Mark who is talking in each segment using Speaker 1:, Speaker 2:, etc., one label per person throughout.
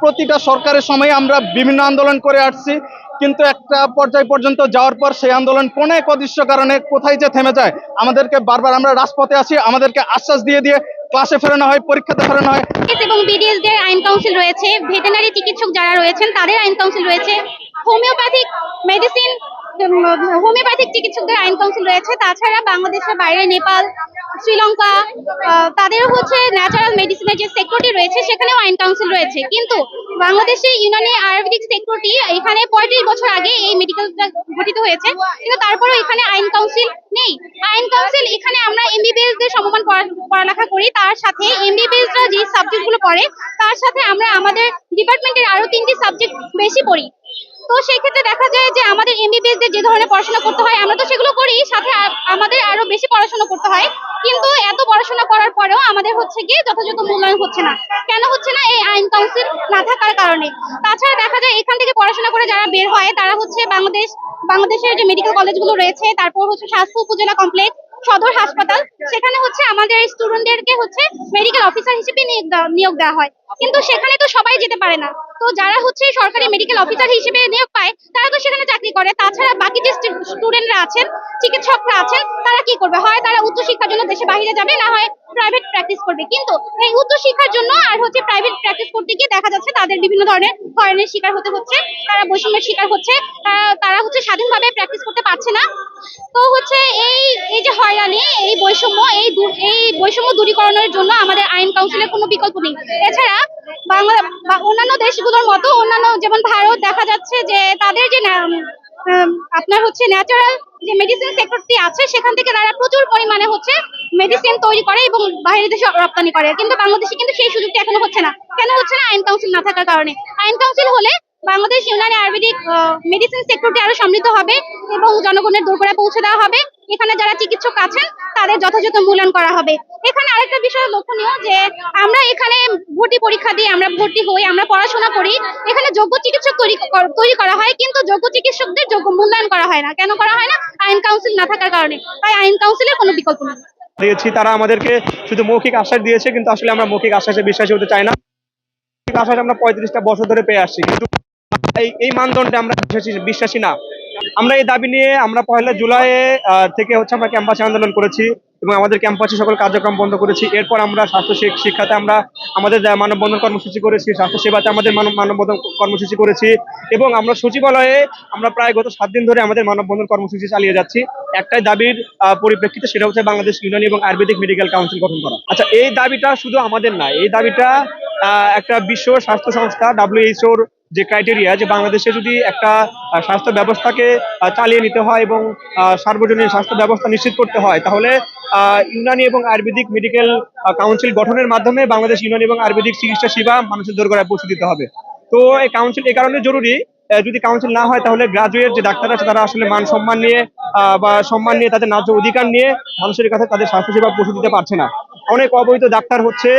Speaker 1: প্রতিটা সরকারের সময় আমরা বিভিন্ন আন্দোলন করে আসছি, কিন্তু একটা পর্যায় পর্যন্ত যাওয়ার পর সেই আন্দোলন কোনো এক অদৃশ্য কারণে কোথায় যে থেমে যায়। আমাদেরকে বারবার আমরা রাজপথে আসি, আমাদেরকে আশ্বাস দিয়ে দিয়ে ক্লাসে ফেরানো হয়, পরীক্ষাতে ফেরানো হয়।
Speaker 2: এবং বিডিএস দের আইন কাউন্সিল রয়েছে, ভেটেরিনারি চিকিৎসক যারা রয়েছেন তাদের আইন কাউন্সিল রয়েছে, হোমিওপ্যাথিক মেডিসিন হোমিওপ্যাথিক চিকিৎসকদের আইন কাউন্সিল রয়েছে। তাছাড়া বাংলাদেশের বাইরে নেপাল, শ্রীলঙ্কা, তাদেরও হচ্ছে ন্যাচারাল মেডিসিনের যে সেক্টরটি রয়েছে সেখানেও আইন কাউন্সিল রয়েছে। কিন্তু বাংলাদেশের ইউনানি আয়ুর্বেদিক সেক্টরটি এখানে 35 বছর আগে এই মেডিকেলটা গঠিত হয়েছে, কিন্তু তারপরেও এখানে আইন কাউন্সিল নেই। আইন কাউন্সিল এখানে আমরা এমবিবিএস দের সমমান পড়ালেখা করি, তার সাথে এমবিবিএসরা যে সাবজেক্টগুলো পড়ে তার সাথে আমরা আমাদের ডিপার্টমেন্টের আরো 3টি সাবজেক্ট বেশি পড়ি। তো সেই ক্ষেত্রে দেখা যায় যে আমাদের এমবিবিএস দের যে ধরনের পড়াশোনা করতে হয় আমরা তো সেগুলো করি, সাথে আমাদের আরো বেশি পড়াশোনা করতে হয়। কিন্তু এত পড়াশোনা করার পরেও আমাদের হচ্ছে গিয়ে যথাযথ মূল্যায়ন হচ্ছে না। কেন হচ্ছে না? এই আইন কাউন্সিল না থাকার কারণে। তাছাড়া দেখা যায় এখান থেকে পড়াশোনা করে যারা বের হয় তারা হচ্ছে বাংলাদেশের যে মেডিকেল কলেজগুলো রয়েছে, তারপর হচ্ছে স্বাস্থ্য উপজেলা কমপ্লেক্স, সদর হাসপাতাল, সেখানে হচ্ছে আমাদের স্টুডেন্টদেরকে হচ্ছে মেডিকেল অফিসার হিসেবে নিয়োগ দেওয়া হয়। কিন্তু সেখানে তো সবাই যেতে পারে না। তো যারা হচ্ছে সরকারি মেডিকেল অফিসার হিসেবে নিয়োগ পায় তারা তো সেখানে চাকরি করে। তাছাড়া বাকি যে স্টুডেন্টরা আছেন, চিকিৎসকরা আছেন, তারা কি করবে? হয় তারা উচ্চশিক্ষার জন্য দেশে বাইরে যাবে, না হয় প্রাইভেট প্র্যাকটিস করবে। কিন্তু এই উচ্চশিক্ষার জন্য আর হচ্ছে প্রাইভেট প্র্যাকটিস করতে গিয়ে দেখা যাচ্ছে তাদের বিভিন্ন ধরনের হয়রানির শিকার হতে হচ্ছে, তারা বৈষম্যের শিকার হচ্ছে, তারা হচ্ছে স্বাধীনভাবে প্র্যাকটিস করতে পারছে না। তো হচ্ছে এই এই যে হয়রানি, এই বৈষম্য দূরীকরণের জন্য আমাদের আইন কাউন্সিলের কোনো বিকল্প নেই। এছাড়া বাংলা বা অন্যান্য দেশগুলোর মতো, অন্যান্য যেমন ভারত, দেখা যাচ্ছে যে তাদের যে আপনার হচ্ছে ন্যাচারাল যে মেডিসিন সেক্টরটি আছে সেখান থেকে তারা প্রচুর পরিমাণে হচ্ছে মেডিসিন তৈরি করে এবং বাইরের দেশে রপ্তানি করে। কিন্তু বাংলাদেশে কিন্তু সেই সুযোগটি এখনো হচ্ছে না। কেন হচ্ছে না? আইন কাউন্সিল না থাকার কারণে। আইন কাউন্সিল হলে বাংলাদেশ ইউনানি আয়ুর্বেদিক মেডিসিন সেক্টরটি আরো সমৃদ্ধ হবে এবং জনগণের দোরগোড়ায় পৌঁছে দেওয়া হবে। এখানে যারা চিকিৎসক আছেন তাদের যথাযথ মূল্যায়ন করা হবে। এখানে আরেকটা বিষয় লক্ষণীয় যে আমরা এখানে ভর্তি পরীক্ষা দিয়ে আমরা ভর্তি হই, আমরা পড়াশোনা করি, এখানে যোগ্য চিকিৎসক তৈরি করা হয়, কিন্তু যোগ্য চিকিৎসকদের যোগ্য মূল্যায়ন করা হয় না। কেন করা হয় না? আইন কাউন্সিল না থাকার কারণে। তাই আইন কাউন্সিলের কোনো বিকল্প নেই।
Speaker 3: দিয়েছি, তারা আমাদেরকে শুধু মৌখিক আশ্বাস দিয়েছে, কিন্তু আসলে আমরা মৌখিক আশ্বাসে বিশ্বাসী হতে চাই না। মৌখিক আশ্বাস আমরা 35টা বছর ধরে পেয়ে আসছি, কিন্তু এই মানদণ্ডে আমরা বিশ্বাসী না। আমরা এই দাবি নিয়ে আমরা 1 জুলাই থেকে হচ্ছে আমরা ক্যাম্পাসে আন্দোলন করেছি এবং আমাদের ক্যাম্পাসে সকল কার্যক্রম বন্ধ করেছি। এরপর আমরা স্বাস্থ্য শিক্ষাতে আমরা আমাদের মানববন্ধন কর্মসূচি করেছি, স্বাস্থ্য সেবাতে আমাদের মানববন্ধন কর্মসূচি করেছি এবং আমরা সচিবালয়ে আমরা প্রায় গত 7 দিন ধরে আমাদের মানববন্ধন কর্মসূচি চালিয়ে যাচ্ছি একটাই দাবির পরিপ্রেক্ষিতে, সেটা হচ্ছে বাংলাদেশ ইউনানি এবং আয়ুর্বেদিক মেডিকেল কাউন্সিল গঠন করা। আচ্ছা, এই দাবিটা শুধু আমাদের না, এই দাবিটা একটা বিশ্ব স্বাস্থ্য সংস্থা WHO যে ক্রাইটেরিয়া, যে বাংলাদেশে যদি একটা স্বাস্থ্য ব্যবস্থাকে চালিয়ে নিতে হয় এবং সার্বজনীন স্বাস্থ্য ব্যবস্থা নিশ্চিত করতে হয়, তাহলে ইউনানি এবং আয়ুর্বেদিক মেডিকেল কাউন্সিল গঠনের মাধ্যমে বাংলাদেশ ইউনানি এবং আয়ুর্বেদিক চিকিৎসা সেবা মানুষের দোরগোড়ায় পৌঁছে দিতে হবে। তো এই কাউন্সিল এই কারণে জরুরি, যদি কাউন্সিল না হয় তাহলে গ্রাজুয়েট যে ডাক্তার আছে তারা আসলে মান সম্মান নিয়ে বা সম্মান নিয়ে, তাদের ন্যায্য অধিকার নিয়ে মানুষের কাছে তাদের স্বাস্থ্য সেবা পৌঁছে দিতে পারছে না। অনেক অবৈধ ডাক্তার হচ্ছে,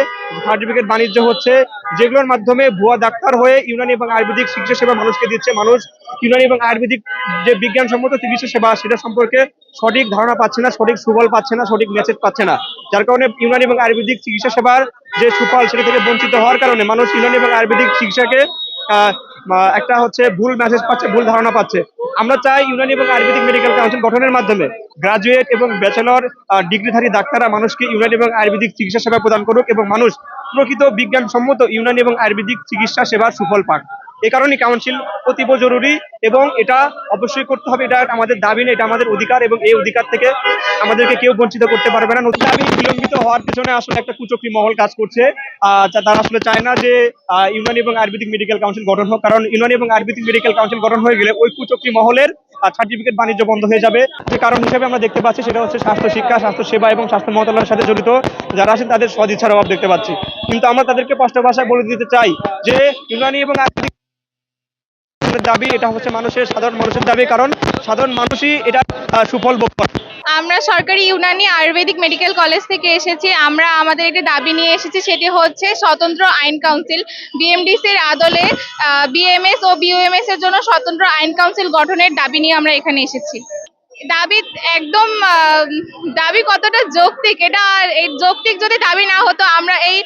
Speaker 3: সার্টিফিকেট বাণিজ্য হচ্ছে, যেগুলোর মাধ্যমে ভুয়া ডাক্তার হয়ে ইউনানি এবং আয়ুর্বেদিক চিকিৎসা সেবা মানুষকে দিচ্ছে। মানুষ ইউনানি এবং আয়ুর্বেদিক যে বিজ্ঞানসম্মত চিকিৎসা সেবা সেটা সম্পর্কে সঠিক ধারণা পাচ্ছে না, সঠিক সুফল পাচ্ছে না, সঠিক মেসেজ পাচ্ছে না, যার কারণে ইউনানি এবং আয়ুর্বেদিক চিকিৎসা সেবার যে সুফল সেটা থেকে বঞ্চিত হওয়ার কারণে মানুষ ইউনানি এবং আয়ুর্বেদিক চিকিৎসাকে একটা হচ্ছে ভুল মেসেজ পাচ্ছে, ভুল ধারণা পাচ্ছে। আমরা চাই ইউনানি এবং আয়ুর্বেদিক মেডিকেল কাউন্সিল গঠনের মাধ্যমে গ্রাজুয়েট এবং ব্যাচেলর ডিগ্রিধারী ডাক্তাররা মানুষকে ইউনানি এবং আয়ুর্বেদিক চিকিৎসা সেবা প্রদান করুক এবং মানুষ প্রকৃত বিজ্ঞানসম্মত ইউনানি এবং আয়ুর্বেদিক চিকিৎসা সেবার সুফল পাক। এই কারণে কাউন্সিল অতীব জরুরি এবং এটা অবশ্যই করতে হবে। এটা আমাদের দাবি না, এটা আমাদের অধিকার এবং এই অধিকার থেকে আমাদেরকে কেউ বঞ্চিত করতে পারবে না। নতুন দাবি বিলম্বিত হওয়ার পিছনে আসলে একটা কুচক্রী মহল কাজ করছে, তারা আসলে চায় না যে ইউনানি এবং আয়ুর্বেদিক মেডিকেল কাউন্সিল গঠন হোক, কারণ ইউনানি এবং আয়ুর্বেদিক মেডিকেল কাউন্সিল গঠন হয়ে গেলে ওই কুচক্রী মহলের সার্টিফিকেট বাণিজ্য বন্ধ হয়ে যাবে। যে কারণ হিসেবে আমরা দেখতে পাচ্ছি সেটা হচ্ছে স্বাস্থ্য শিক্ষা, স্বাস্থ্য সেবা এবং স্বাস্থ্য মন্ত্রণালয়ের সাথে জড়িত যারা আছেন তাদের সদিচ্ছার অভাব দেখতে পাচ্ছি। কিন্তু আমরা তাদেরকে স্পষ্ট ভাষায় বলে দিতে চাই যে ইউনানি এবং আয়ুর্বেদিক দাবি এটা হচ্ছে সাধারণ মানুষের দাবি, কারণ সাধারণ মানুষই এটা সুফল ভোগ করে।
Speaker 4: আমরা সরকারি ইউনানি আয়ুর্বেদিক মেডিকেল কলেজ থেকে এসেছি। আমরা আমাদের একটি দাবি নিয়ে এসেছি, সেটি হচ্ছে স্বতন্ত্র আইন কাউন্সিল। বিএমডিসির আদলে বিএমএস ও বিইউএমএস এর জন্য স্বতন্ত্র আইন কাউন্সিল গঠনের দাবি নিয়ে আমরা এখানে এসেছি। দাবি একদম দাবি কতটা যৌক্তিক, এটা এই যৌক্তিক যদি দাবি না হতো আমরা এই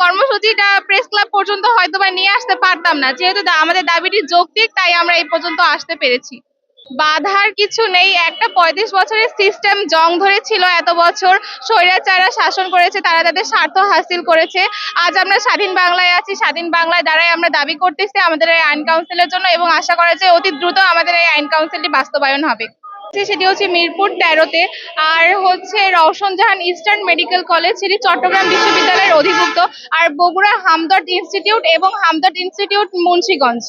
Speaker 4: কর্মসূচিটা প্রেস ক্লাব পর্যন্ত হয়তো বা নিয়ে আসতে পারতাম না। যেহেতু আমাদের দাবিটি যৌক্তিক, তাই আমরা এই পর্যন্ত আসতে পেরেছি। বাধার কিছু নেই, একটা 35 বছরের সিস্টেম জং ধরেছিল, এত বছর স্বৈরাচাররা শাসন করেছে, তারা তাদের স্বার্থ হাসিল করেছে। আজ আমরা স্বাধীন বাংলায় আছি, স্বাধীন বাংলায় দ্বারাই আমরা দাবি করতেছি আমাদের এই আইন কাউন্সিলের জন্য, এবং আশা করা যায় অতি দ্রুত আমাদের এই আইন কাউন্সিলটি বাস্তবায়ন হবে। সেটি হচ্ছে মিরপুর 13-তে, আর হচ্ছে রওশন জাহান ইস্টার্ন মেডিকেল কলেজ, সেটি চট্টগ্রাম বিশ্ববিদ্যালয়ের অধিভুক্ত, আর বগুড়া হামদর্দ ইনস্টিটিউট এবং হামদর্দ ইনস্টিটিউট মুন্সিগঞ্জ।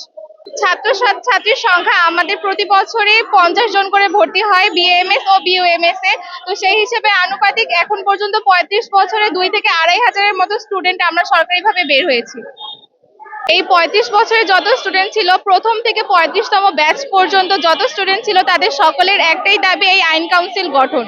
Speaker 4: ছাত্রছাত্রীর সংখ্যা আমাদের প্রতি বছরই 50 জন করে ভর্তি হয় বিএমএস ও বিইউএমএস এ। তো সেই হিসেবে আনুপাতিক এখন পর্যন্ত 35 বছরে 2 থেকে 2.5 হাজারের মতো স্টুডেন্ট আমরা সরকারিভাবে বের হয়েছি। এই 35 বছরে যত স্টুডেন্ট ছিল, প্রথম থেকে 35তম ব্যাচ পর্যন্ত যত স্টুডেন্ট ছিল, তাদের সকলের একটাই দাবি এই আইন কাউন্সিল গঠন।